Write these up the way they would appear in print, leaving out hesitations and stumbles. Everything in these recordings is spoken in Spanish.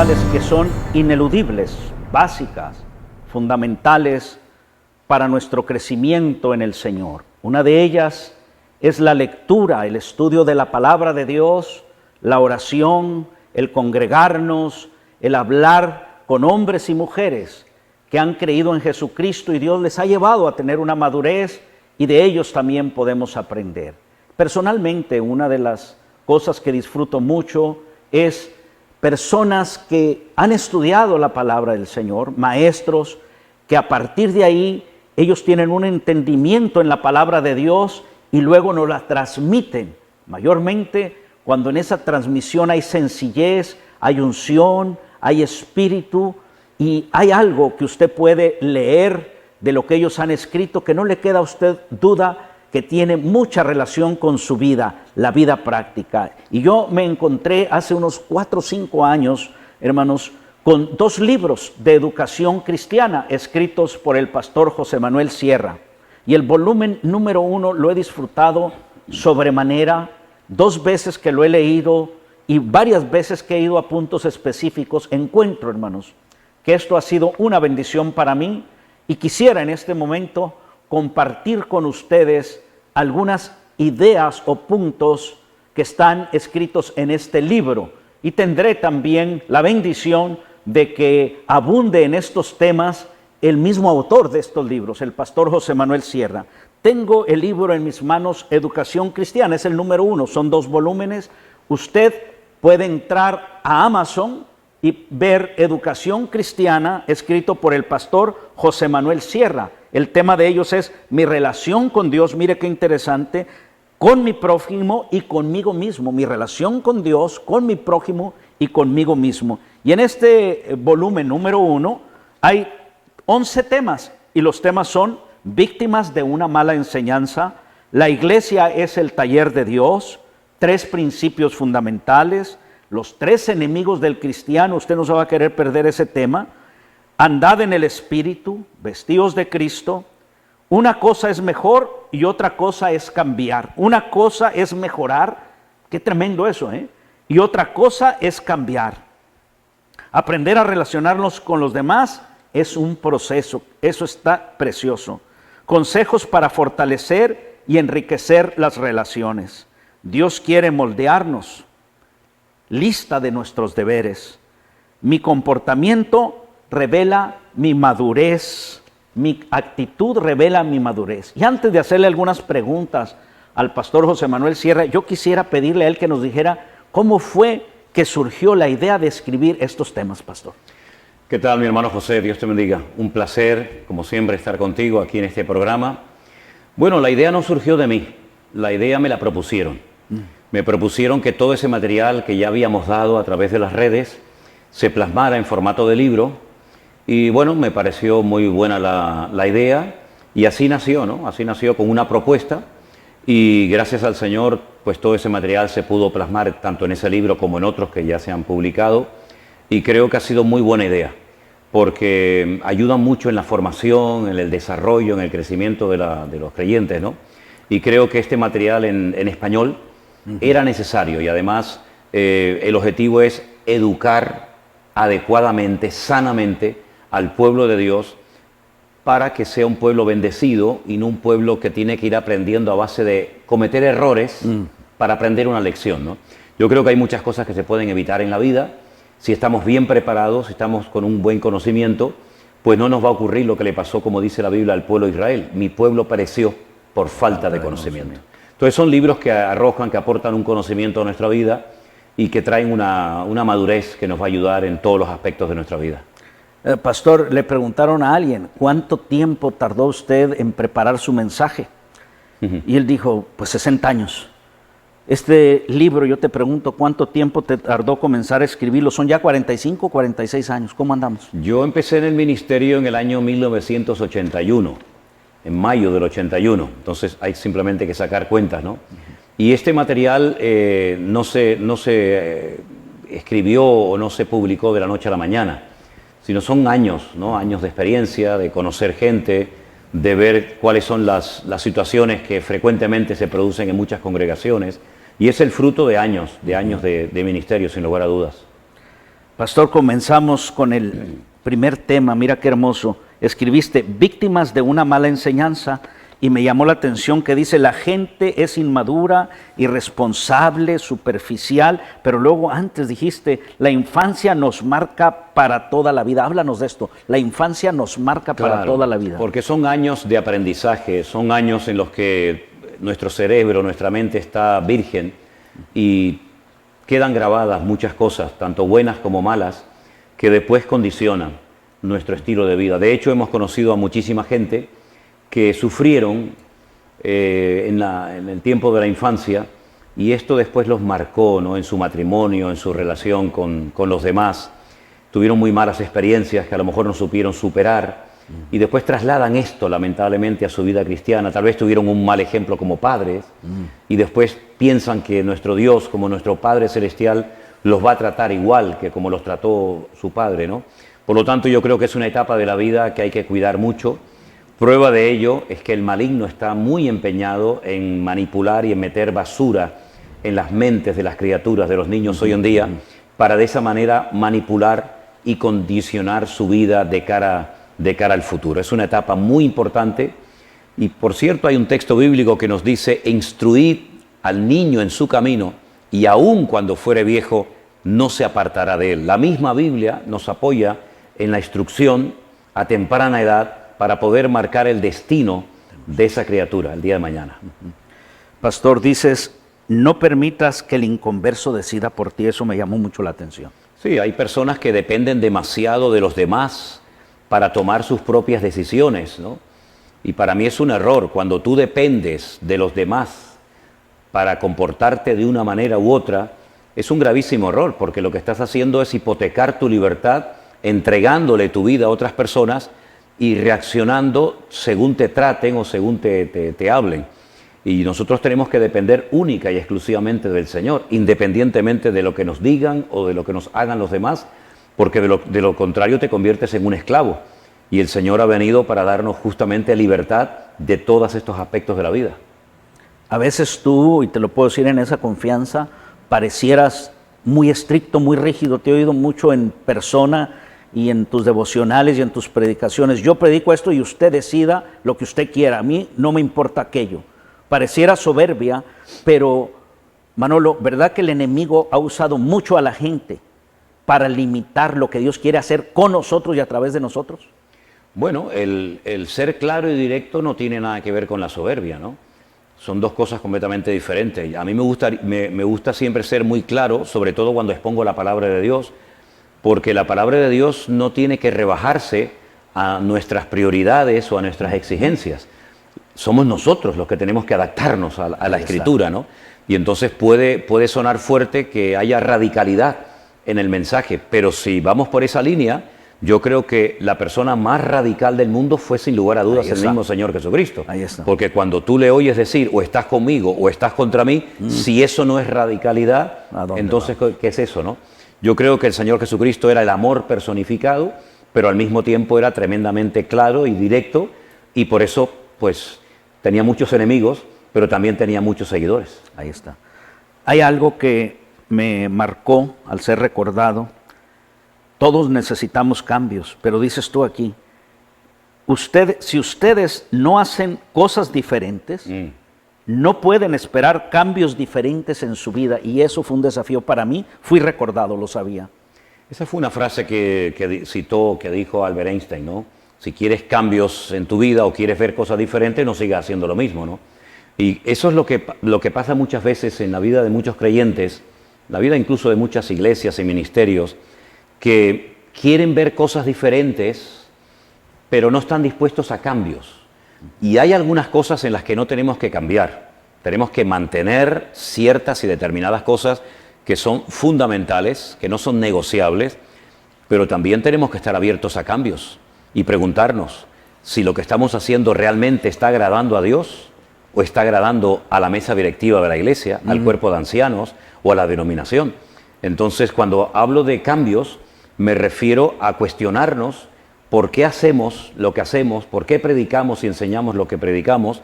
espirituales que son ineludibles, básicas, fundamentales para nuestro crecimiento en el Señor. Una de ellas es la lectura, el estudio de la palabra de Dios, la oración, el congregarnos, el hablar con hombres y mujeres que han creído en Jesucristo y Dios les ha llevado a tener una madurez y de ellos también podemos aprender. Personalmente, una de las cosas que disfruto mucho es personas que han estudiado la palabra del Señor, maestros, que a partir de ahí ellos tienen un entendimiento en la palabra de Dios y luego nos la transmiten. Mayormente cuando en esa transmisión hay sencillez, hay unción, hay espíritu y hay algo que usted puede leer de lo que ellos han escrito que no le queda a usted duda que tiene mucha relación con su vida, la vida práctica. Y yo me encontré hace unos 4 o 5 años, hermanos, con 2 libros de educación cristiana escritos por el pastor José Manuel Sierra. Y el volumen número 1 lo he disfrutado sobremanera, 2 veces que lo he leído y varias veces que he ido a puntos específicos. Encuentro, hermanos, que esto ha sido una bendición para mí y quisiera en este momento compartir con ustedes algunas ideas o puntos que están escritos en este libro. Y tendré también la bendición de que abunde en estos temas el mismo autor de estos libros, el pastor José Manuel Sierra. Tengo el libro en mis manos, Educación Cristiana, es el número 1, son 2 volúmenes. Usted puede entrar a Amazon y ver Educación Cristiana, escrito por el pastor José Manuel Sierra. El tema de ellos es mi relación con Dios, mire qué interesante, con mi prójimo y conmigo mismo, mi relación con Dios, con mi prójimo y conmigo mismo. Y en este volumen número 1 hay 11 temas y los temas son víctimas de una mala enseñanza, la iglesia es el taller de Dios, 3 principios fundamentales, los 3 enemigos del cristiano, usted no se va a querer perder ese tema, andad en el Espíritu, vestidos de Cristo, una cosa es mejor y otra cosa es cambiar, una cosa es mejorar, qué tremendo eso, y otra cosa es cambiar. Aprender a relacionarnos con los demás es un proceso, eso está precioso. Consejos para fortalecer y enriquecer las relaciones. Dios quiere moldearnos. Lista de nuestros deberes. Mi comportamiento revela mi madurez. Mi actitud revela mi madurez. Y antes de hacerle algunas preguntas al pastor José Manuel Sierra, yo quisiera pedirle a él que nos dijera cómo fue que surgió la idea de escribir estos temas, pastor. ¿Qué tal, mi hermano José? Dios te bendiga. Un placer, como siempre, estar contigo aquí en este programa. Bueno, la idea no surgió de mí, la idea me la propusieron. Me propusieron que todo ese material que ya habíamos dado a través de las redes se plasmara en formato de libro y bueno, me pareció muy buena la idea y así nació, ¿no? Así nació con una propuesta y gracias al Señor, pues todo ese material se pudo plasmar tanto en ese libro como en otros que ya se han publicado y creo que ha sido muy buena idea porque ayuda mucho en la formación, en el desarrollo, en el crecimiento de los creyentes, ¿no? Y creo que este material en español era necesario y además el objetivo es educar adecuadamente, sanamente al pueblo de Dios para que sea un pueblo bendecido y no un pueblo que tiene que ir aprendiendo a base de cometer errores para aprender una lección, ¿no? Yo creo que hay muchas cosas que se pueden evitar en la vida si estamos bien preparados, si estamos con un buen conocimiento, pues no nos va a ocurrir lo que le pasó, como dice la Biblia, al pueblo de Israel. Mi pueblo pereció por falta de conocimiento. Entonces son libros que arrojan, que aportan un conocimiento a nuestra vida y que traen una madurez que nos va a ayudar en todos los aspectos de nuestra vida. Pastor, le preguntaron a alguien, ¿cuánto tiempo tardó usted en preparar su mensaje? Y él dijo, pues 60 años. Este libro, yo te pregunto, ¿cuánto tiempo te tardó comenzar a escribirlo? Son ya 45, 46 años. ¿Cómo andamos? Yo empecé en el ministerio en el año 1981, en mayo del 81. Entonces hay simplemente que sacar cuentas, ¿no? Y este material no se escribió o no se publicó de la noche a la mañana, sino son años, ¿no? Años de experiencia, de conocer gente, de ver cuáles son las situaciones que frecuentemente se producen en muchas congregaciones. Y es el fruto de años de ministerio, sin lugar a dudas. Pastor, comenzamos con el primer tema. Mira qué hermoso. Escribiste víctimas de una mala enseñanza y me llamó la atención que dice la gente es inmadura, irresponsable, superficial, pero luego antes dijiste la infancia nos marca para toda la vida. Háblanos de esto. La infancia nos marca para toda la vida. Porque son años de aprendizaje, son años en los que nuestro cerebro, nuestra mente está virgen y quedan grabadas muchas cosas, tanto buenas como malas, que después condicionan nuestro estilo de vida. De hecho, hemos conocido a muchísima gente que sufrieron en el tiempo de la infancia y esto después los marcó, ¿no? En su matrimonio, en su relación con los demás. Tuvieron muy malas experiencias que a lo mejor no supieron superar y después trasladan esto lamentablemente a su vida cristiana. Tal vez tuvieron un mal ejemplo como padres y después piensan que nuestro Dios, como nuestro Padre Celestial, los va a tratar igual que como los trató su padre, ¿no? Por lo tanto, yo creo que es una etapa de la vida que hay que cuidar mucho. Prueba de ello es que el maligno está muy empeñado en manipular y en meter basura en las mentes de las criaturas, de los niños hoy en día, para de esa manera manipular y condicionar su vida de cara al futuro. Es una etapa muy importante y, por cierto, hay un texto bíblico que nos dice: instruid al niño en su camino y aun cuando fuere viejo no se apartará de él. La misma Biblia nos apoya en la instrucción a temprana edad para poder marcar el destino de esa criatura el día de mañana. Pastor, dices, no permitas que el inconverso decida por ti. Eso me llamó mucho la atención. Sí, hay personas que dependen demasiado de los demás para tomar sus propias decisiones, ¿no? Y para mí es un error. Cuando tú dependes de los demás para comportarte de una manera u otra, es un gravísimo error, porque lo que estás haciendo es hipotecar tu libertad, entregándole tu vida a otras personas y reaccionando según te traten o según te hablen. Y nosotros tenemos que depender única y exclusivamente del Señor, independientemente de lo que nos digan o de lo que nos hagan los demás, porque de lo contrario te conviertes en un esclavo. Y el Señor ha venido para darnos justamente libertad de todos estos aspectos de la vida. A veces tú, y te lo puedo decir en esa confianza, parecieras muy estricto, muy rígido. Te he oído mucho en persona y en tus devocionales y en tus predicaciones. Yo predico esto y usted decida lo que usted quiera. A mí no me importa aquello. Pareciera soberbia, pero Manolo, ¿verdad que el enemigo ha usado mucho a la gente para limitar lo que Dios quiere hacer con nosotros y a través de nosotros? Bueno, el ser claro y directo no tiene nada que ver con la soberbia, ¿no? Son dos cosas completamente diferentes. A mí me gusta siempre ser muy claro, sobre todo cuando expongo la palabra de Dios, porque la palabra de Dios no tiene que rebajarse a nuestras prioridades o a nuestras exigencias. Somos nosotros los que tenemos que adaptarnos a la Escritura, ¿no? Y entonces puede sonar fuerte que haya radicalidad en el mensaje, pero si vamos por esa línea, yo creo que la persona más radical del mundo fue sin lugar a dudas el mismo Señor Jesucristo. Ahí está. Porque cuando tú le oyes decir o estás conmigo o estás contra mí, si eso no es radicalidad, entonces ¿qué es eso, no? Yo creo que el Señor Jesucristo era el amor personificado, pero al mismo tiempo era tremendamente claro y directo, y por eso pues tenía muchos enemigos, pero también tenía muchos seguidores. Ahí está. Hay algo que me marcó al ser recordado. Todos necesitamos cambios, pero dices tú aquí, si ustedes no hacen cosas diferentes, no pueden esperar cambios diferentes en su vida, y eso fue un desafío para mí. Fui recordado, lo sabía. Esa fue una frase que dijo Albert Einstein, ¿no? Si quieres cambios en tu vida o quieres ver cosas diferentes, no sigas haciendo lo mismo, ¿no? Y eso es lo que pasa muchas veces en la vida de muchos creyentes, la vida incluso de muchas iglesias y ministerios, que quieren ver cosas diferentes, pero no están dispuestos a cambios. Y hay algunas cosas en las que no tenemos que cambiar. Tenemos que mantener ciertas y determinadas cosas que son fundamentales, que no son negociables, pero también tenemos que estar abiertos a cambios y preguntarnos si lo que estamos haciendo realmente está agradando a Dios o está agradando a la mesa directiva de la iglesia, al cuerpo de ancianos o a la denominación. Entonces, cuando hablo de cambios, me refiero a cuestionarnos por qué hacemos lo que hacemos, por qué predicamos y enseñamos lo que predicamos,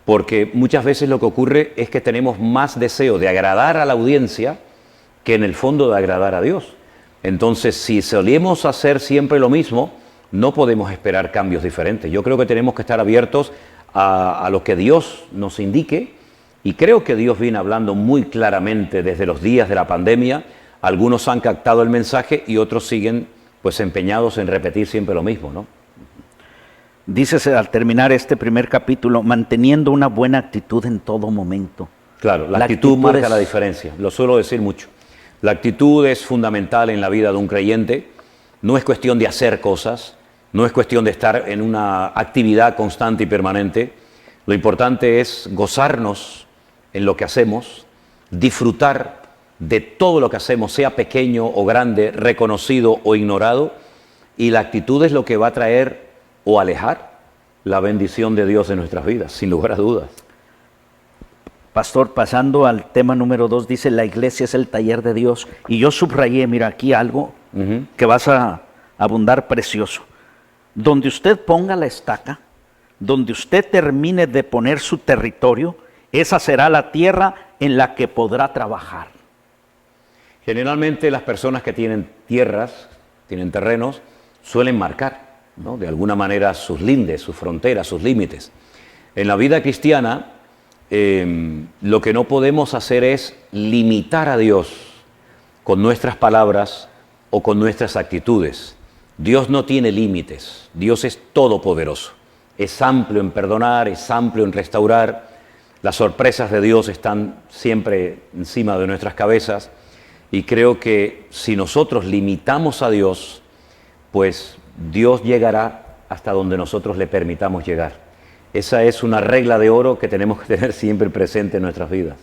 porque muchas veces lo que ocurre es que tenemos más deseo de agradar a la audiencia que en el fondo de agradar a Dios. Entonces, si solemos hacer siempre lo mismo, no podemos esperar cambios diferentes. Yo creo que tenemos que estar abiertos a lo que Dios nos indique, y creo que Dios viene hablando muy claramente desde los días de la pandemia. Algunos han captado el mensaje y otros siguen pues empeñados en repetir siempre lo mismo, ¿no? Dices al terminar este primer capítulo, manteniendo una buena actitud en todo momento. Claro, la actitud marca la diferencia, lo suelo decir mucho. La actitud es fundamental en la vida de un creyente. No es cuestión de hacer cosas, no es cuestión de estar en una actividad constante y permanente. Lo importante es gozarnos en lo que hacemos, disfrutar de todo lo que hacemos, sea pequeño o grande, reconocido o ignorado, y la actitud es lo que va a traer o alejar la bendición de Dios en nuestras vidas, sin lugar a dudas. Pastor, pasando al tema número 2, dice la iglesia es el taller de Dios, y yo subrayé, mira aquí algo que vas a abundar precioso. Donde usted ponga la estaca, donde usted termine de poner su territorio, esa será la tierra en la que podrá trabajar. Generalmente las personas que tienen tierras, tienen terrenos, suelen marcar, ¿no?, de alguna manera sus lindes, sus fronteras, sus límites. En la vida cristiana, lo que no podemos hacer es limitar a Dios con nuestras palabras o con nuestras actitudes. Dios no tiene límites, Dios es todopoderoso, es amplio en perdonar, es amplio en restaurar. Las sorpresas de Dios están siempre encima de nuestras cabezas, y creo que si nosotros limitamos a Dios, pues Dios llegará hasta donde nosotros le permitamos llegar. Esa es una regla de oro que tenemos que tener siempre presente en nuestras vidas.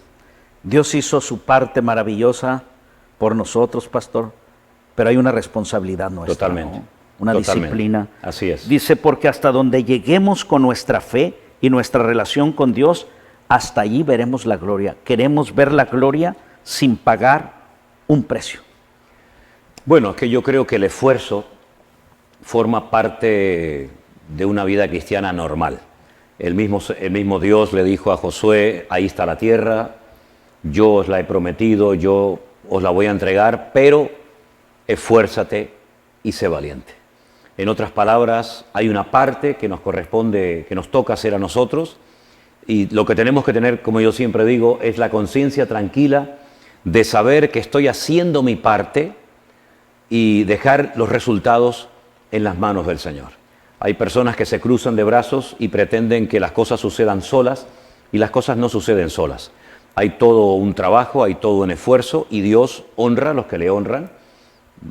Dios hizo su parte maravillosa por nosotros, pastor, pero hay una responsabilidad nuestra. Totalmente. ¿No? Una disciplina. Así es. Dice, porque hasta donde lleguemos con nuestra fe y nuestra relación con Dios, hasta allí veremos la gloria. Queremos ver la gloria sin pagar un precio. Bueno, es que yo creo que el esfuerzo forma parte de una vida cristiana normal. El mismo Dios le dijo a Josué, ahí está la tierra, yo os la he prometido, yo os la voy a entregar, pero esfuérzate y sé valiente. En otras palabras, hay una parte que nos corresponde, que nos toca hacer a nosotros, y lo que tenemos que tener, como yo siempre digo, es la conciencia tranquila de saber que estoy haciendo mi parte y dejar los resultados en las manos del Señor. Hay personas que se cruzan de brazos y pretenden que las cosas sucedan solas, y las cosas no suceden solas. Hay todo un trabajo, hay todo un esfuerzo, y Dios honra a los que le honran.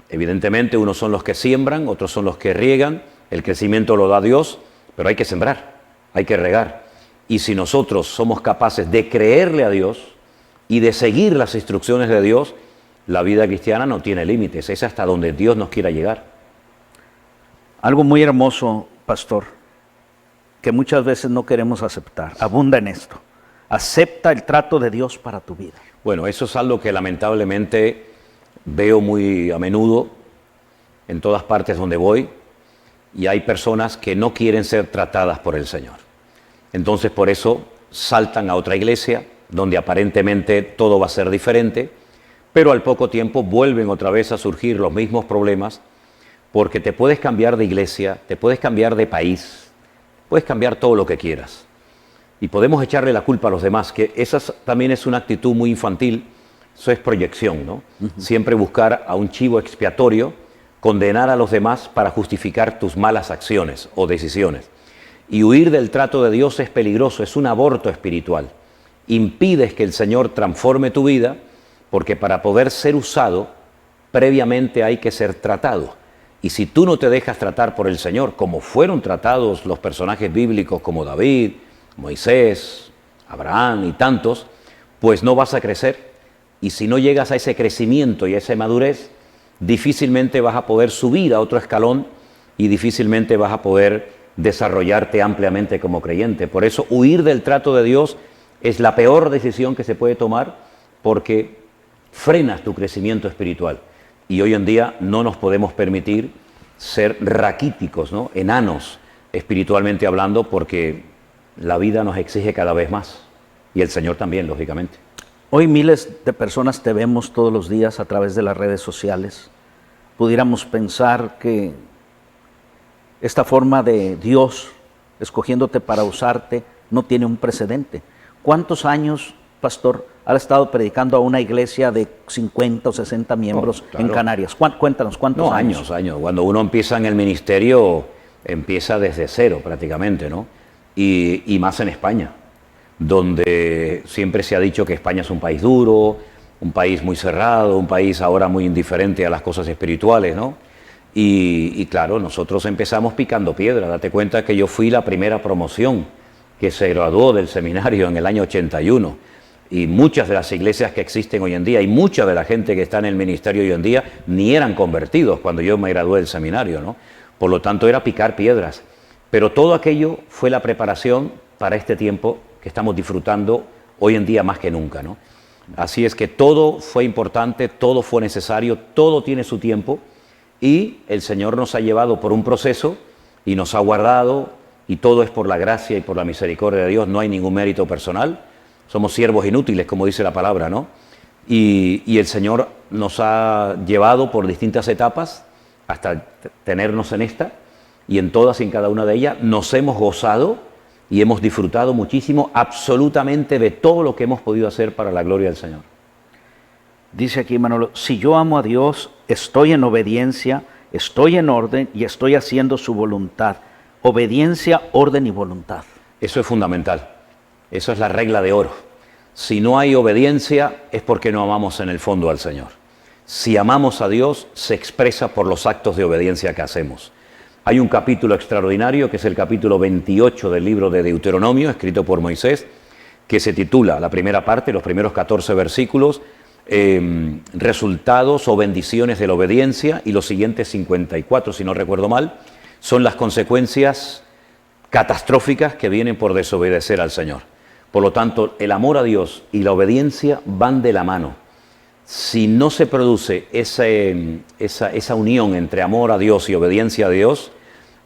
Evidentemente, unos son los que siembran, otros son los que riegan. El crecimiento lo da Dios, pero hay que sembrar, hay que regar. Y si nosotros somos capaces de creerle a Dios y de seguir las instrucciones de Dios, la vida cristiana no tiene límites, es hasta donde Dios nos quiera llegar. Algo muy hermoso, pastor, que muchas veces no queremos aceptar, abunda en esto. Acepta el trato de Dios para tu vida. Bueno, eso es algo que lamentablemente veo muy a menudo en todas partes donde voy, y hay personas que no quieren ser tratadas por el Señor. Entonces por eso saltan a otra iglesia donde aparentemente todo va a ser diferente, pero al poco tiempo vuelven otra vez a surgir los mismos problemas, porque te puedes cambiar de iglesia, te puedes cambiar de país, puedes cambiar todo lo que quieras. Y podemos echarle la culpa a los demás, que esa también es una actitud muy infantil. Eso es proyección, ¿no? Siempre buscar a un chivo expiatorio, condenar a los demás para justificar tus malas acciones o decisiones. Y huir del trato de Dios es peligroso, es un aborto espiritual. Impides que el Señor transforme tu vida, porque para poder ser usado, previamente hay que ser tratado. Y si tú no te dejas tratar por el Señor, como fueron tratados los personajes bíblicos como David, Moisés, Abraham y tantos, pues no vas a crecer. Y si no llegas a ese crecimiento y a esa madurez, difícilmente vas a poder subir a otro escalón y difícilmente vas a poder desarrollarte ampliamente como creyente. Por eso huir del trato de Dios es la peor decisión que se puede tomar, porque frenas tu crecimiento espiritual. Y hoy en día no nos podemos permitir ser raquíticos, ¿no?, enanos espiritualmente hablando, porque la vida nos exige cada vez más, y el Señor también, lógicamente. Hoy miles de personas te vemos todos los días a través de las redes sociales. pudiéramos pensar que esta forma de Dios escogiéndote para usarte no tiene un precedente. ¿Cuántos años, pastor, ha estado predicando a una iglesia de 50 o 60 miembros claro. en Canarias? Cuéntanos, ¿cuántos años? Años. Cuando uno empieza en el ministerio, empieza desde cero prácticamente, ¿no? Y más en España, donde siempre se ha dicho que España es un país duro, un país muy cerrado, un país ahora muy indiferente a las cosas espirituales, ¿no? Y claro, nosotros empezamos picando piedra. Date cuenta que yo fui la primera promoción que se graduó del seminario en el año 81. Y muchas de las iglesias que existen hoy en día y mucha de la gente que está en el ministerio hoy en día ni eran convertidos cuando yo me gradué del seminario, ¿no? Por lo tanto, era picar piedras. Pero todo aquello fue la preparación para este tiempo que estamos disfrutando hoy en día más que nunca, ¿no? Así es que todo fue importante, todo fue necesario, todo tiene su tiempo y el Señor nos ha llevado por un proceso y nos ha guardado y todo es por la gracia y por la misericordia de Dios, no hay ningún mérito personal, somos siervos inútiles, como dice la palabra, ¿no? Y el Señor nos ha llevado por distintas etapas hasta tenernos en esta y en todas y en cada una de ellas nos hemos gozado y hemos disfrutado muchísimo absolutamente de todo lo que hemos podido hacer para la gloria del Señor. Dice aquí Manolo, si yo amo a Dios, estoy en obediencia, estoy en orden y estoy haciendo su voluntad. Obediencia, orden y voluntad. Eso es fundamental. Eso es la regla de oro. Si no hay obediencia es porque no amamos en el fondo al Señor. Si amamos a Dios, se expresa por los actos de obediencia que hacemos. Hay un capítulo extraordinario, que es el capítulo 28 del libro de Deuteronomio, escrito por Moisés, que se titula, la primera parte, los primeros 14 versículos, resultados o bendiciones de la obediencia, y los siguientes 54, si no recuerdo mal, son las consecuencias catastróficas que vienen por desobedecer al Señor. Por lo tanto, el amor a Dios y la obediencia van de la mano. Si no se produce esa unión entre amor a Dios y obediencia a Dios,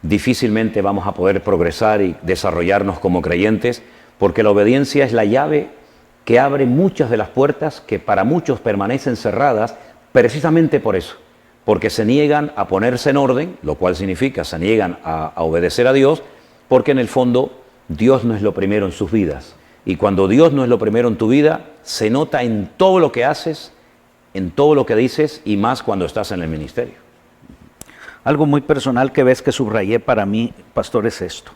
difícilmente vamos a poder progresar y desarrollarnos como creyentes, porque la obediencia es la llave que abre muchas de las puertas que para muchos permanecen cerradas precisamente por eso, porque se niegan a ponerse en orden, lo cual significa se niegan a obedecer a Dios, porque en el fondo Dios no es lo primero en sus vidas. Y cuando Dios no es lo primero en tu vida, se nota en todo lo que haces, en todo lo que dices y más cuando estás en el ministerio. Algo muy personal que ves que subrayé para mí, pastor, es esto.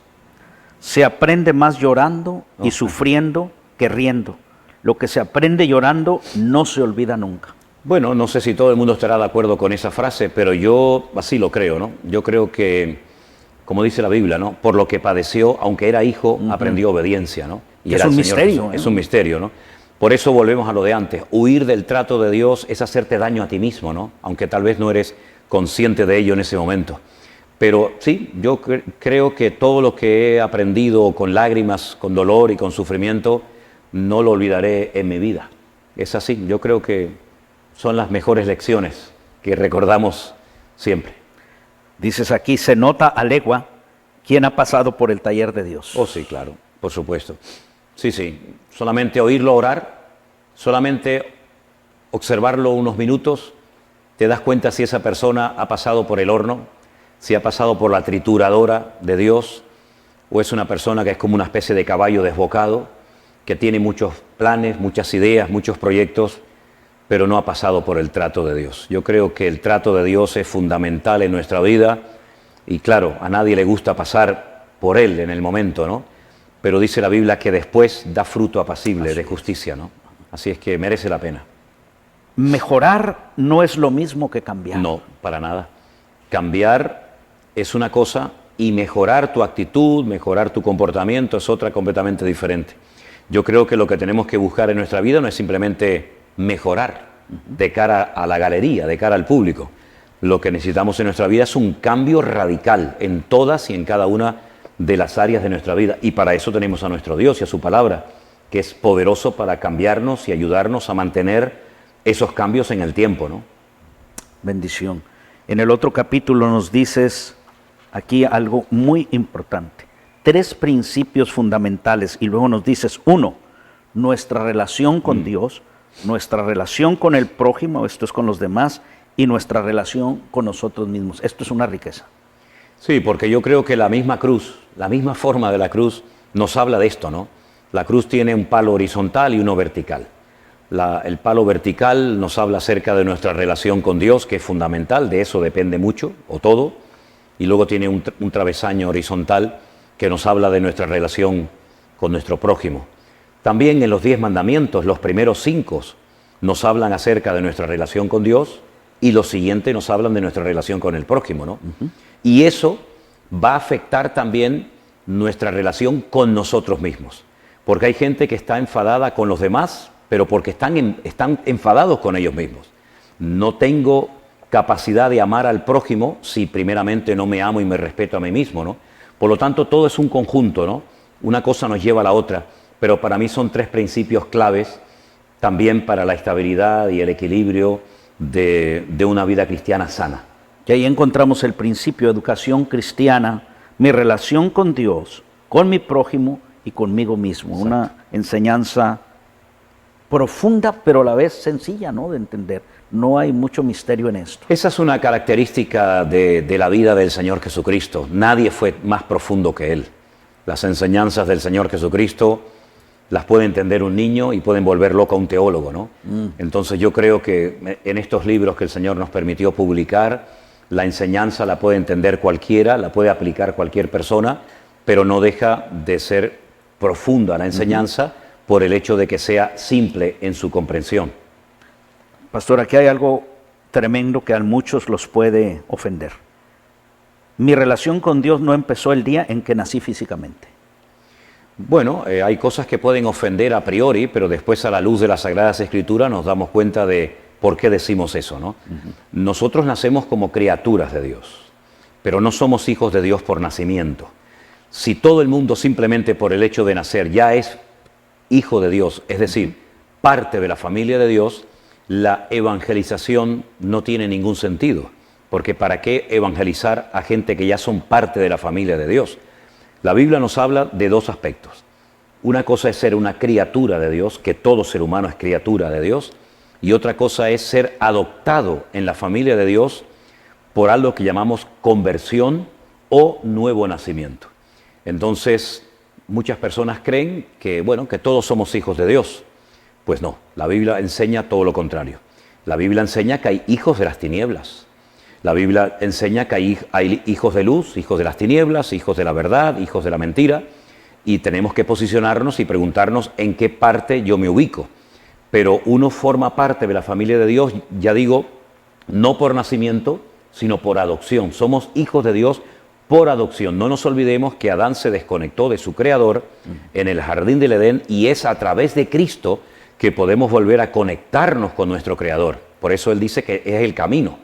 Se aprende más llorando y sufriendo que riendo. Lo que se aprende llorando no se olvida nunca. Bueno, no sé si todo el mundo estará de acuerdo con esa frase, pero yo así lo creo, ¿no? Yo creo que, como dice la Biblia, ¿no? Por lo que padeció, aunque era hijo, aprendió obediencia, ¿no? Y es un misterio, es un misterio, ¿no? Por eso volvemos a lo de antes. Huir del trato de Dios es hacerte daño a ti mismo, ¿no? Aunque tal vez no eres consciente de ello en ese momento. Pero sí, yo creo que todo lo que he aprendido con lágrimas, con dolor y con sufrimiento, no lo olvidaré en mi vida. Es así, yo creo que son las mejores lecciones que recordamos siempre. Dices aquí, se nota a legua quién ha pasado por el taller de Dios. Oh, sí, claro, por supuesto. Sí, solamente oírlo orar, solamente observarlo unos minutos, te das cuenta si esa persona ha pasado por el horno, si ha pasado por la trituradora de Dios, o es una persona que es como una especie de caballo desbocado, que tiene muchos planes, muchas ideas, muchos proyectos, pero no ha pasado por el trato de Dios. Yo creo que el trato de Dios es fundamental en nuestra vida, y claro, a nadie le gusta pasar por él en el momento, ¿no? Pero dice la Biblia que después da fruto apacible de justicia, ¿no? Así es que merece la pena. Mejorar no es lo mismo que cambiar. No, para nada. Cambiar es una cosa y mejorar tu actitud, mejorar tu comportamiento es otra completamente diferente. Yo creo que lo que tenemos que buscar en nuestra vida no es simplemente mejorar de cara a la galería, de cara al público. Lo que necesitamos en nuestra vida es un cambio radical en todas y en cada una de las áreas de nuestra vida. Y para eso tenemos a nuestro Dios y a su palabra, que es poderoso para cambiarnos y ayudarnos a mantener esos cambios en el tiempo, ¿no? Bendición. En el otro capítulo nos dices aquí algo muy importante. 3 principios fundamentales y luego nos dices, 1, nuestra relación con Dios, nuestra relación con el prójimo, esto es con los demás, y nuestra relación con nosotros mismos. Esto es una riqueza. Sí, porque yo creo que la misma cruz, la misma forma de la cruz nos habla de esto, ¿no? La cruz tiene un palo horizontal y uno vertical. El palo vertical nos habla acerca de nuestra relación con Dios, que es fundamental, de eso depende mucho o todo. Y luego tiene un travesaño horizontal que nos habla de nuestra relación con nuestro prójimo. También en los 10 mandamientos, los primeros 5 nos hablan acerca de nuestra relación con Dios y los siguientes nos hablan de nuestra relación con el prójimo, ¿no? Y eso va a afectar también nuestra relación con nosotros mismos. Porque hay gente que está enfadada con los demás, pero porque están enfadados con ellos mismos. No tengo capacidad de amar al prójimo si primeramente no me amo y me respeto a mí mismo, ¿no? Por lo tanto, todo es un conjunto, ¿no? Una cosa nos lleva a la otra, pero para mí son 3 principios claves también para la estabilidad y el equilibrio de una vida cristiana sana. Y ahí encontramos el principio de educación cristiana, mi relación con Dios, con mi prójimo y conmigo mismo. Exacto. Una enseñanza profunda, pero a la vez sencilla, ¿no?, de entender. No hay mucho misterio en esto. Esa es una característica de la vida del Señor Jesucristo. Nadie fue más profundo que Él. Las enseñanzas del Señor Jesucristo las puede entender un niño y pueden volver loco a un teólogo, ¿no? Entonces yo creo que en estos libros que el Señor nos permitió publicar, la enseñanza la puede entender cualquiera, la puede aplicar cualquier persona, pero no deja de ser profunda la enseñanza por el hecho de que sea simple en su comprensión. Pastor, aquí hay algo tremendo que a muchos los puede ofender. Mi relación con Dios no empezó el día en que nací físicamente. Bueno, hay cosas que pueden ofender a priori, pero después a la luz de las Sagradas Escrituras nos damos cuenta de por qué decimos eso, ¿no? Nosotros nacemos como criaturas de Dios, pero no somos hijos de Dios por nacimiento. Si todo el mundo simplemente por el hecho de nacer ya es hijo de Dios, es decir, parte de la familia de Dios, la evangelización no tiene ningún sentido, porque ¿para qué evangelizar a gente que ya son parte de la familia de Dios? La Biblia nos habla de 2 aspectos. Una cosa es ser una criatura de Dios, que todo ser humano es criatura de Dios, y otra cosa es ser adoptado en la familia de Dios por algo que llamamos conversión o nuevo nacimiento. Entonces, muchas personas creen que, bueno, que todos somos hijos de Dios. Pues no, la Biblia enseña todo lo contrario. La Biblia enseña que hay hijos de las tinieblas. La Biblia enseña que hay hijos de luz, hijos de las tinieblas, hijos de la verdad, hijos de la mentira, y tenemos que posicionarnos y preguntarnos en qué parte yo me ubico. Pero uno forma parte de la familia de Dios, ya digo, no por nacimiento, sino por adopción. Somos hijos de Dios por adopción. No nos olvidemos que Adán se desconectó de su Creador en el jardín del Edén y es a través de Cristo que podemos volver a conectarnos con nuestro Creador. Por eso Él dice que es el camino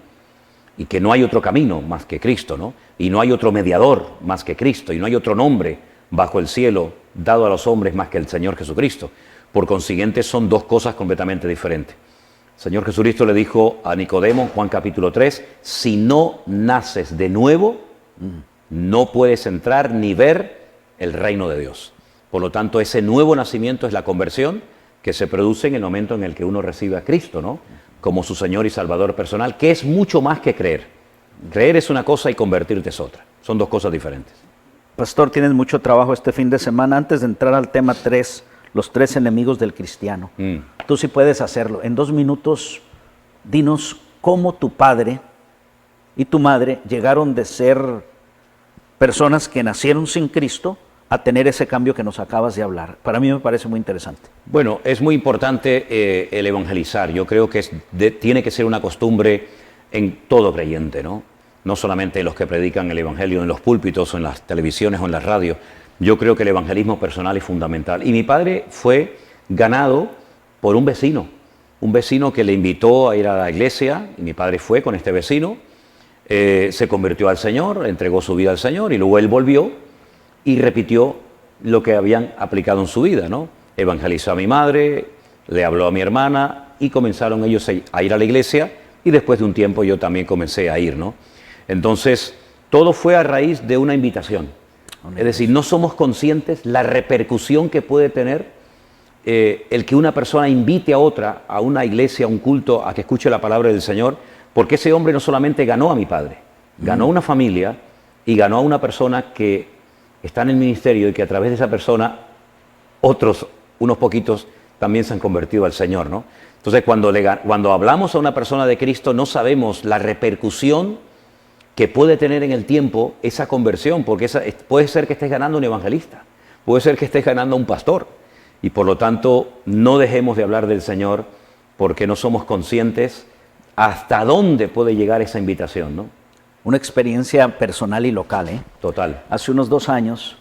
y que no hay otro camino más que Cristo, ¿no? Y no hay otro mediador más que Cristo y no hay otro nombre bajo el cielo dado a los hombres más que el Señor Jesucristo. Por consiguiente, son 2 cosas completamente diferentes. El Señor Jesucristo le dijo a Nicodemo en Juan capítulo 3, si no naces de nuevo, no puedes entrar ni ver el reino de Dios. Por lo tanto, ese nuevo nacimiento es la conversión que se produce en el momento en el que uno recibe a Cristo, ¿no?, como su Señor y Salvador personal, que es mucho más que creer. Creer es una cosa y convertirte es otra. Son 2 cosas diferentes. Pastor, tienes mucho trabajo este fin de semana. Antes de entrar al tema 3, los 3 enemigos del cristiano. Tú sí puedes hacerlo. En 2 minutos, dinos cómo tu padre y tu madre llegaron de ser personas que nacieron sin Cristo a tener ese cambio que nos acabas de hablar. Para mí me parece muy interesante. Bueno, es muy importante el evangelizar. Yo creo que tiene que ser una costumbre en todo creyente, ¿no? No solamente los que predican el evangelio en los púlpitos o en las televisiones o en las radios. Yo creo que el evangelismo personal es fundamental. Y mi padre fue ganado por un vecino que le invitó a ir a la iglesia, y mi padre fue con este vecino, se convirtió al Señor, entregó su vida al Señor, y luego él volvió y repitió lo que habían aplicado en su vida, ¿no? Evangelizó a mi madre, le habló a mi hermana, y comenzaron ellos a ir a la iglesia, y después de un tiempo yo también comencé a ir, ¿no? Entonces, todo fue a raíz de una invitación. Es decir, no somos conscientes la repercusión que puede tener el que una persona invite a otra a una iglesia, a un culto, a que escuche la palabra del Señor, Porque ese hombre no solamente ganó a mi padre, ganó una familia y ganó a una persona que está en el ministerio y que a través de esa persona otros, unos poquitos, también se han convertido al Señor, ¿no? Entonces, cuando hablamos a una persona de Cristo, no sabemos la repercusión que puede tener en el tiempo esa conversión, porque puede ser que estés ganando un evangelista, puede ser que estés ganando a un pastor, y por lo tanto, no dejemos de hablar del Señor porque no somos conscientes hasta dónde puede llegar esa invitación, ¿no? Una experiencia personal y local, ¿eh? Total. Hace unos 2 años,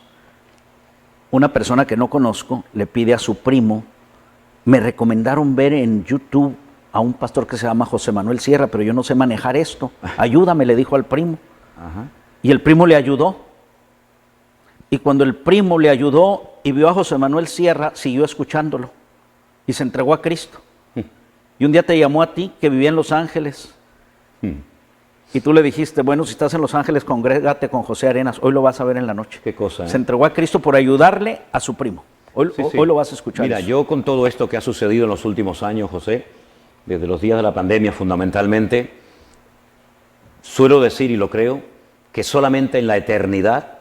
una persona que no conozco le pide a su primo, me recomendaron ver en YouTube a un pastor que se llama José Manuel Sierra, pero yo no sé manejar esto, ayúdame, le dijo al primo. Ajá. Y el primo le ayudó. Y cuando el primo le ayudó y vio a José Manuel Sierra, siguió escuchándolo y se entregó a Cristo. Y un día te llamó a ti, que vivía en Los Ángeles, y tú le dijiste, bueno, si estás en Los Ángeles, congrégate con José Arenas, hoy lo vas a ver en la noche. Qué cosa, ¿eh? Se entregó a Cristo por ayudarle a su primo. Hoy, Sí, sí. hoy lo vas a escuchar. Mira, eso. yo con todo esto que ha sucedido en los últimos años, José, desde los días de la pandemia fundamentalmente, suelo decir y lo creo, que solamente en la eternidad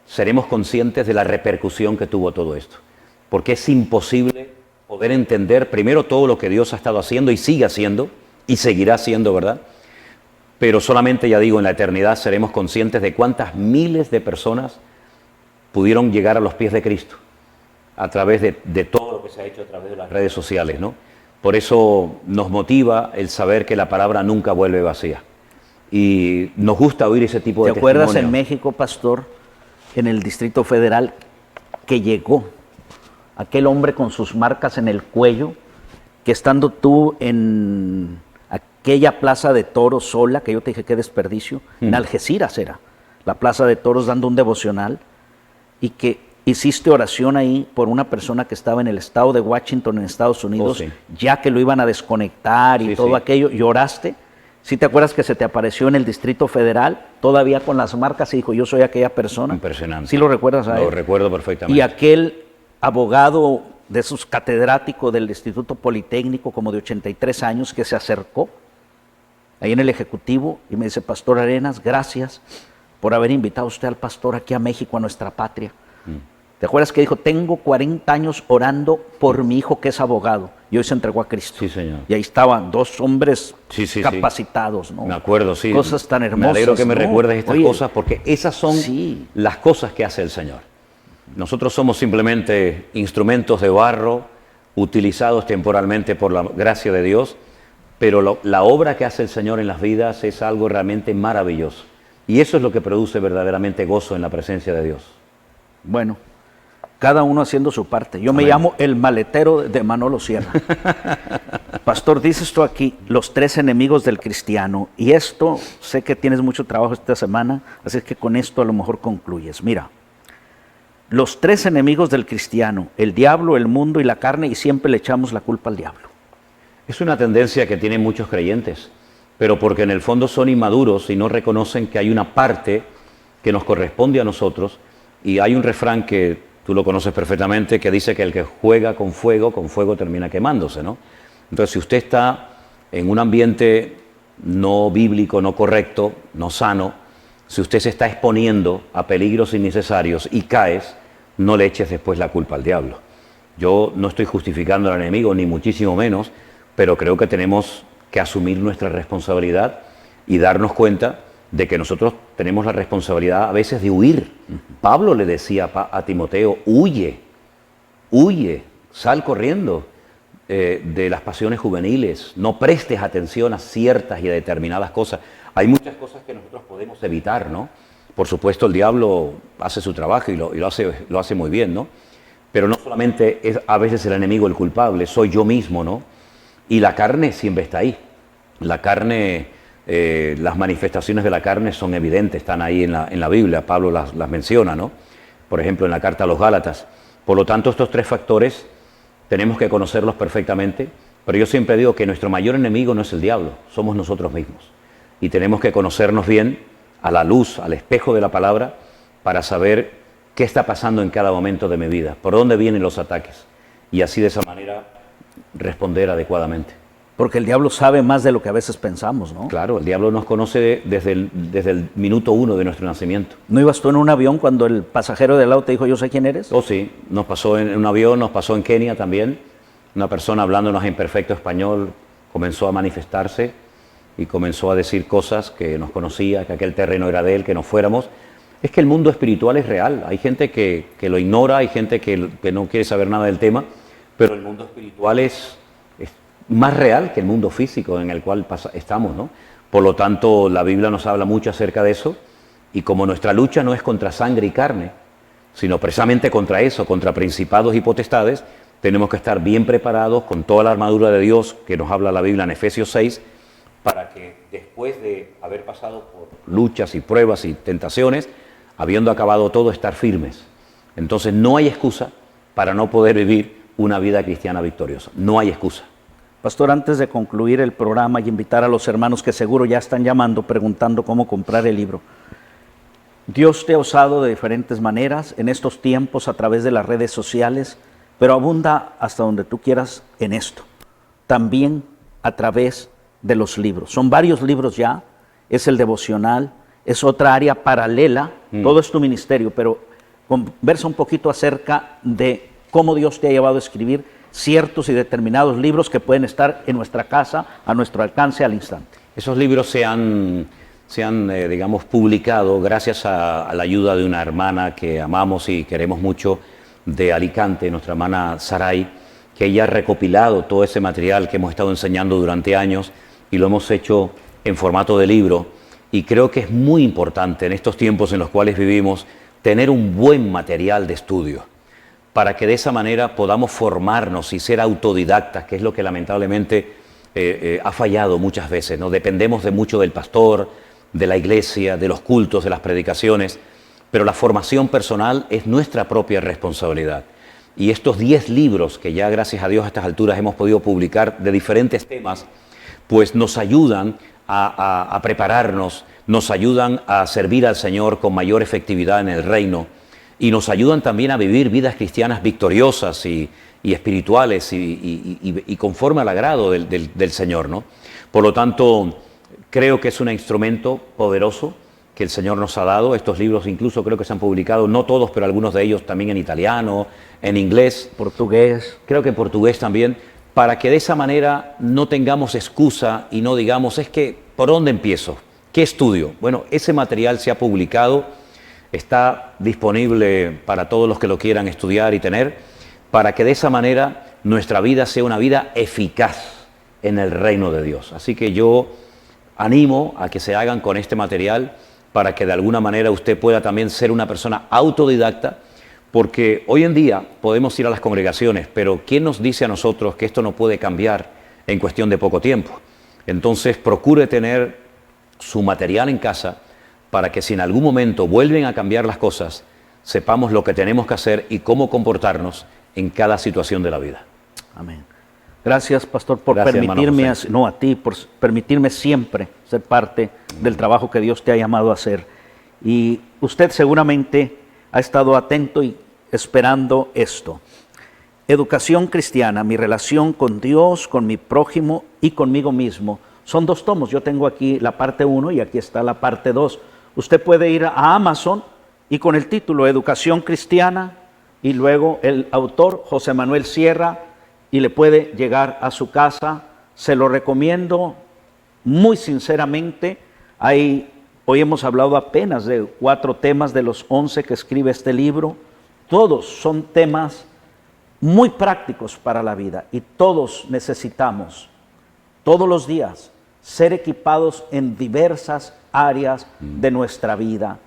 seremos conscientes de la repercusión que tuvo todo esto. Porque es imposible poder entender primero todo lo que Dios ha estado haciendo y sigue haciendo y seguirá haciendo, ¿verdad? Pero solamente, ya digo, en la eternidad seremos conscientes de cuántas miles de personas pudieron llegar a los pies de Cristo a través de todo lo que se ha hecho a través de las redes sociales, ¿no? Por eso nos motiva el saber que la palabra nunca vuelve vacía. Y nos gusta oír ese tipo de ¿Te acuerdas testimonio. en México, pastor, en el Distrito Federal, que llegó aquel hombre con sus marcas en el cuello, que estando tú en aquella plaza de toros sola, que yo te dije qué desperdicio, en Algeciras era, la plaza de toros dando un devocional, y que hiciste oración ahí por una persona que estaba en el estado de Washington, en Estados Unidos, sí. ya que lo iban a desconectar y Sí, todo sí. aquello, lloraste. ¿Sí te acuerdas que se te apareció en el Distrito Federal, todavía con las marcas, y dijo, yo soy aquella persona? Impresionante. ¿Sí lo recuerdas a él? Lo recuerdo perfectamente. Y aquel abogado de esos catedráticos del Instituto Politécnico, como de 83 años, que se acercó ahí en el Ejecutivo y me dice, Pastor Arenas, gracias por haber invitado a usted al pastor aquí a México, a nuestra patria. ¿Te acuerdas que dijo, tengo 40 años orando por mi hijo que es abogado? Y hoy se entregó a Cristo. Sí, señor. Y ahí estaban 2 hombres Sí. capacitados, ¿no? Me acuerdo, sí. Cosas tan hermosas. Me alegro que me ¿no? recuerdes estas Oye, cosas porque esas son sí. las cosas que hace el Señor. Nosotros somos simplemente instrumentos de barro utilizados temporalmente por la gracia de Dios, pero la obra que hace el Señor en las vidas es algo realmente maravilloso. Y eso es lo que produce verdaderamente gozo en la presencia de Dios. Bueno, cada uno haciendo su parte. Yo me Amén. llamo el maletero de Manolo Sierra. Pastor, dices tú aquí, los 3 enemigos del cristiano. Y esto, sé que tienes mucho trabajo esta semana, así es que con esto a lo mejor concluyes. Mira, los 3 enemigos del cristiano, el diablo, el mundo y la carne, y siempre le echamos la culpa al diablo. Es una tendencia que tienen muchos creyentes, pero porque en el fondo son inmaduros y no reconocen que hay una parte que nos corresponde a nosotros. Y hay un refrán que tú lo conoces perfectamente, que dice que el que juega con fuego termina quemándose, ¿no? Entonces, si usted está en un ambiente no bíblico, no correcto, no sano, si usted se está exponiendo a peligros innecesarios y caes, no le eches después la culpa al diablo. Yo no estoy justificando al enemigo, ni muchísimo menos, pero creo que tenemos que asumir nuestra responsabilidad y darnos cuenta de que nosotros tenemos la responsabilidad a veces de huir. Pablo le decía a Timoteo, huye, sal corriendo de las pasiones juveniles, no prestes atención a ciertas y a determinadas cosas. Hay muchas cosas que nosotros podemos evitar, ¿no? Por supuesto, el diablo hace su trabajo y lo hace muy bien, ¿no? Pero no solamente es a veces el enemigo el culpable, soy yo mismo, ¿no? Y la carne siempre está ahí. La carne... las manifestaciones de la carne son evidentes, están ahí en la Biblia, Pablo las menciona, ¿no? Por ejemplo, en la carta a los Gálatas. Por lo tanto, estos 3 factores tenemos que conocerlos perfectamente, pero yo siempre digo que nuestro mayor enemigo no es el diablo, somos nosotros mismos. Y tenemos que conocernos bien a la luz, al espejo de la palabra, para saber qué está pasando en cada momento de mi vida, por dónde vienen los ataques, y así de esa manera responder adecuadamente. Porque el diablo sabe más de lo que a veces pensamos, ¿no? Claro, el diablo nos conoce desde el minuto 1 de nuestro nacimiento. ¿No ibas tú en un avión cuando el pasajero del lado te dijo, yo sé quién eres? Oh, sí, nos pasó en un avión, nos pasó en Kenia también. Una persona hablándonos en perfecto español comenzó a manifestarse y comenzó a decir cosas que nos conocía, que aquel terreno era de él, que nos fuéramos. Es que el mundo espiritual es real. Hay gente que lo ignora, hay gente que no quiere saber nada del tema, pero el mundo espiritual es más real que el mundo físico en el cual estamos, ¿no? Por lo tanto, la Biblia nos habla mucho acerca de eso, y como nuestra lucha no es contra sangre y carne, sino precisamente contra eso, contra principados y potestades, tenemos que estar bien preparados con toda la armadura de Dios que nos habla la Biblia en Efesios 6, para que después de haber pasado por luchas y pruebas y tentaciones, habiendo acabado todo, estar firmes. Entonces no hay excusa para no poder vivir una vida cristiana victoriosa. No hay excusa. Pastor, antes de concluir el programa y invitar a los hermanos que seguro ya están llamando, preguntando cómo comprar el libro. Dios te ha usado de diferentes maneras en estos tiempos a través de las redes sociales, pero abunda hasta donde tú quieras en esto. También a través de los libros. Son varios libros ya, es el devocional, es otra área paralela, todo es tu ministerio, pero conversa un poquito acerca de cómo Dios te ha llevado a escribir ciertos y determinados libros que pueden estar en nuestra casa, a nuestro alcance al instante. Esos libros se han digamos, publicado gracias a la ayuda de una hermana que amamos y queremos mucho de Alicante, nuestra hermana Saray, que ella ha recopilado todo ese material que hemos estado enseñando durante años y lo hemos hecho en formato de libro. Y creo que es muy importante en estos tiempos en los cuales vivimos tener un buen material de estudio, para que de esa manera podamos formarnos y ser autodidactas, que es lo que lamentablemente ha fallado muchas veces, ¿no? Dependemos de mucho del pastor, de la iglesia, de los cultos, de las predicaciones, pero la formación personal es nuestra propia responsabilidad. Y estos 10 libros que ya gracias a Dios a estas alturas hemos podido publicar de diferentes temas, pues nos ayudan a prepararnos, nos ayudan a servir al Señor con mayor efectividad en el reino, y nos ayudan también a vivir vidas cristianas victoriosas y espirituales y conforme al agrado del Señor, ¿no? Por lo tanto, creo que es un instrumento poderoso que el Señor nos ha dado. Estos libros incluso creo que se han publicado, no todos, pero algunos de ellos también en italiano, en inglés. Portugués. Creo que en portugués también, para que de esa manera no tengamos excusa y no digamos, es que, ¿por dónde empiezo? ¿Qué estudio? Bueno, ese material se ha publicado, está disponible para todos los que lo quieran estudiar y tener, para que de esa manera nuestra vida sea una vida eficaz en el reino de Dios. Así que yo animo a que se hagan con este material para que de alguna manera usted pueda también ser una persona autodidacta, porque hoy en día podemos ir a las congregaciones, pero ¿quién nos dice a nosotros que esto no puede cambiar en cuestión de poco tiempo? Entonces procure tener su material en casa para que si en algún momento vuelven a cambiar las cosas, sepamos lo que tenemos que hacer y cómo comportarnos en cada situación de la vida. Amén. Gracias, pastor, por Gracias, permitirme, a ti, por permitirme siempre ser parte del trabajo que Dios te ha llamado a hacer. Y usted seguramente ha estado atento y esperando esto. Educación cristiana, mi relación con Dios, con mi prójimo y conmigo mismo. Son 2 tomos. Yo tengo aquí la parte 1 y aquí está la parte 2. Usted puede ir a Amazon y con el título Educación Cristiana y luego el autor José Manuel Sierra, y le puede llegar a su casa. Se lo recomiendo muy sinceramente. Hoy hemos hablado apenas de 4 temas de los 11 que escribe este libro. Todos son temas muy prácticos para la vida y todos necesitamos, todos los días, ser equipados en diversas áreas de nuestra vida.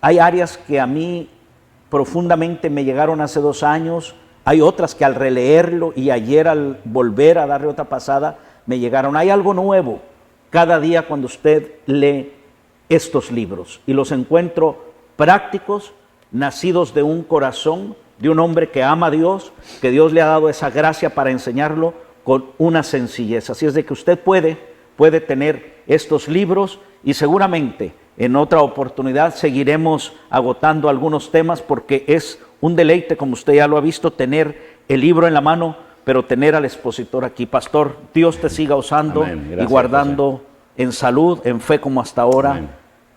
Hay áreas que a mí profundamente me llegaron hace 2 años, hay otras que al releerlo y ayer al volver a darle otra pasada me llegaron. Hay algo nuevo cada día cuando usted lee estos libros y los encuentro prácticos, nacidos de un corazón de un hombre que ama a Dios, que Dios le ha dado esa gracia para enseñarlo con una sencillez. Así es de que usted puede tener estos libros y seguramente en otra oportunidad seguiremos agotando algunos temas porque es un deleite, como usted ya lo ha visto, tener el libro en la mano, pero tener al expositor aquí. Pastor, Dios te siga usando Amén. y Gracias, guardando en salud, en fe como hasta ahora, Amén.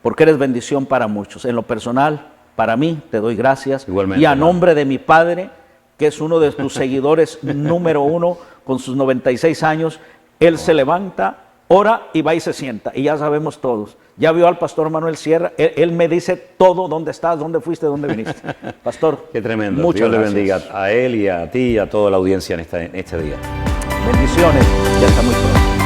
porque eres bendición para muchos. En lo personal, para mí, te doy gracias. Igualmente, Y a hermano. nombre de mi padre, que es uno de tus seguidores número uno, con sus 96 años, él se levanta, ora y va y se sienta. Y ya sabemos todos. Ya vio al pastor Manuel Sierra, él me dice todo, dónde estás, dónde fuiste, dónde viniste. Pastor, Qué tremendo. muchas Dios le gracias. bendiga a él y a ti y a toda la audiencia en este día. Bendiciones y hasta muy pronto.